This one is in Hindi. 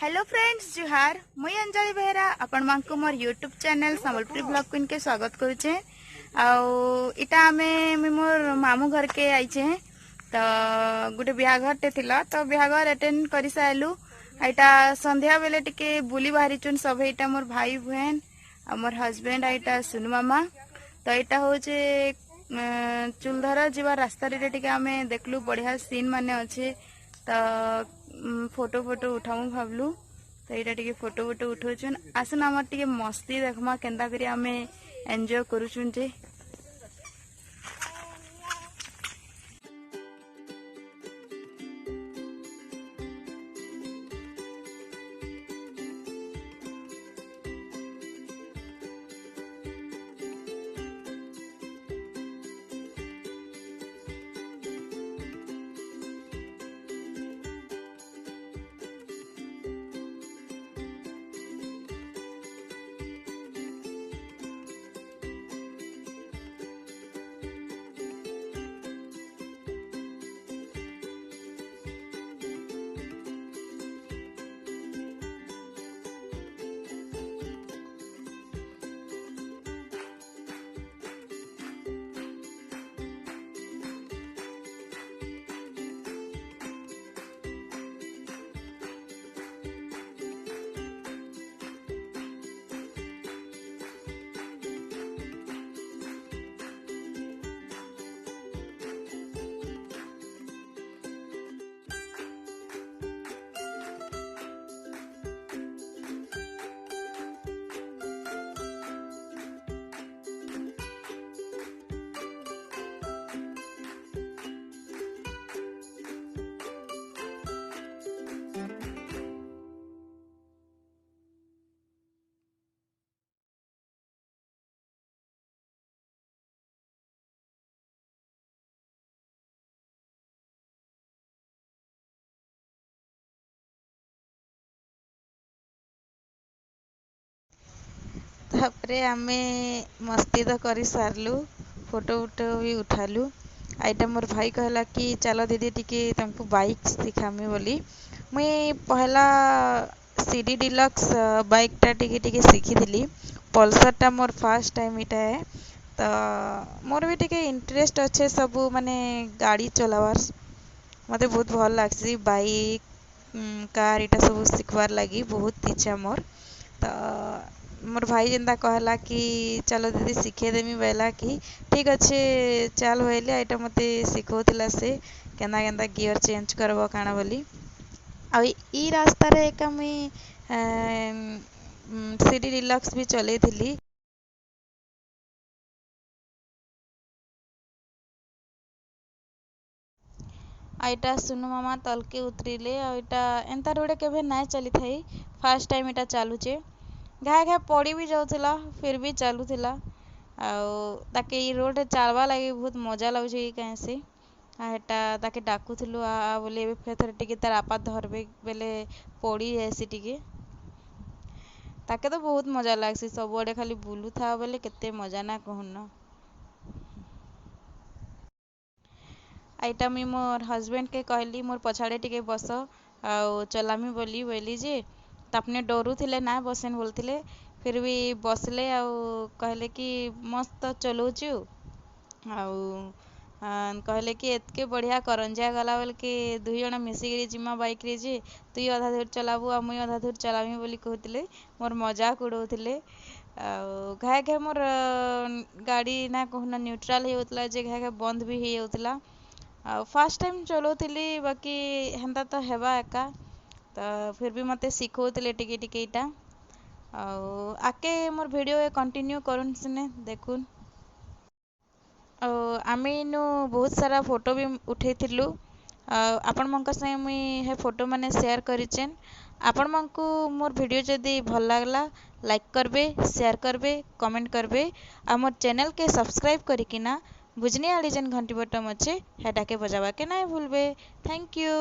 हेलो फ्रेंड्स जुहार मुई अंजलि बेहरा आपण मानक मोर YouTube channel Sambalpuri blog queen के स्वागत करुचे। इटा आमे मोर मामू घर के आइचे तो गोटे बिहाघर टे थिला तो बिहाघर अटेंड कर सारू। एटा संध्या बेले टिके बुली बाहरी चुन सब। एटा मोर भाई बहन आ मोर हस्बैंड एटा सुनु मामा। तो यहाँ हूँ चुलधर जीवा रास्ता टिके आमे देखलु बढ़िया सीन माने अच्छे। तो फोटो फोटो उठाऊ भावलु। तो यहाँ टे फोटो फोटो उठाउन आसन आम टे मस्ती देखमा केन्ता करी आमे एंजॉय करुचुन जे। तापरे आमे मस्ती तो कर सारलु, फोटो वोटो भी उठालु। आईटा मोर भाई कहला कि चलो दीदी टिके तुमको बाइक सिखामी बोली। मुई पहला सीडी डिलक्स बाइक टा टिके टिके सीखी थी। पल्सर टा मोर फर्स्ट टाइम इटा है। तो मोर भी टिके इंटरेस्ट अच्छे सब माने गाड़ी चलावार। मते बहुत भल लागसी बाइक कार इटा सब सीखवार लगी बहुत इच्छा मोर। तो मोर भाई जेंता कहला कि चलो दीदी सिखे देमी बेला कि ठीक अच्छे चल बोले। एटा मते सिखौतिला से केना केना गियर चेंज करबो काना बोली। आ ई रास्ता रे एका मुई सीडी डिलक्स भी चले थिली। आईटा सुनु मामा तलके उतरिले। आईटा एंता रोडे केबे नाय चली थाई, फर्स्ट टाइम इटा चालुचे। घाए घाए पड़ी भी जाउथिला फिर भी चालुथिला। ताके ई रोड चलवा लगी बहुत मजा लाଗୁଛି कहीं से। हेटा ताके डाकुथिलु आ बोले एबे फेर टिके तार आपा धरबे बेले पड़ी जायसी टिके। ताके तो बहुत मजा लागसी सब बड़े खाली बुलु था बोले केते मजा ना कहन। आईटा मुई मोर हस्बैंड के कहली मोर पछाड़े टिके बस आ चलामी बोली बोली जे तापने डरू थिले ना बसेन बोलथिले। फिर भी बसले आ कहले कि मस्त चलाउछु आ कहले कि एतके बढ़िया करंजिया गला बोल के दुई जण मिसिक जिमा बाइक रे जे तुई अधा दूर चलाबू आ मुई अधा दूर चलामी बोली कहथिले। मोर मजाक उड़ौथिले। घाए घाए मोर गाड़ी ना कहना न्यूट्रल हे होतला जे घाए घाए बंद भी हे होतला। फर्स्ट टाइम चलाउथिली बाकी हेंता तो हेबा एका। तो फिर भी मते सिखौथिले टिके टिके इटा। आके मोर वीडियो कंटिन्यू करुन सिने देखुन। आमे इनु बहुत सारा फोटो भी उठेइथिलु। आपण मनका संगे मुई हे फोटो माने शेयर करिचेन। आपण मनकु मोर वीडियो जदी भल लागला लाइक करबे, शेयर करबे, कमेंट करबे आ मोर चैनल के सब्सक्राइब करिकिना बुझनी आली जेन घंटी बटन अच्छे हेटाके बजावा के नाय भूलबे। Thank you.